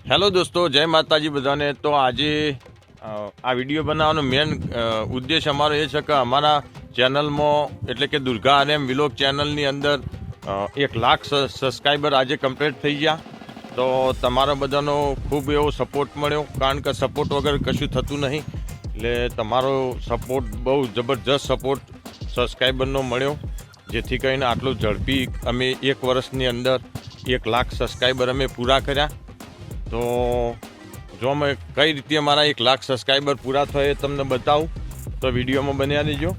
Hello દોસ્તો, જય માતાજી બધાને। તો આજે આ વિડીયો બનાવવાનો મેન ઉદ્દેશ અમારો એ છે કે અમારા ચેનલમાં એટલે કે દુર્ગા આરએમ વિલોગ ચેનલની અંદર 1 લાખ સબસ્ક્રાઈબર આજે કમ્પ્લીટ થઈ ગયા। તો તમારા બધાનો ખૂબ એવો સપોર્ટ મળ્યો, કારણ કે સપોર્ટ વગર કશું થતું નહીં। એટલે તમારો સપોર્ટ બહુ જબરજસ્ત સપોર્ટ સબસ્ક્રાઈબરનો મળ્યો, જેથી કરીને આટલું ઝડપી અમે 1 વર્ષની અંદર 1 લાખ સબસ્ક્રાઈબર અમે પૂરા કર્યા। તો જો અમે કઈ રીતે અમારા 1 લાખ સબસ્ક્રાઈબર પૂરા થયા એ તમને બતાવું, તો વિડીયોમાં બન્યા રહેજો।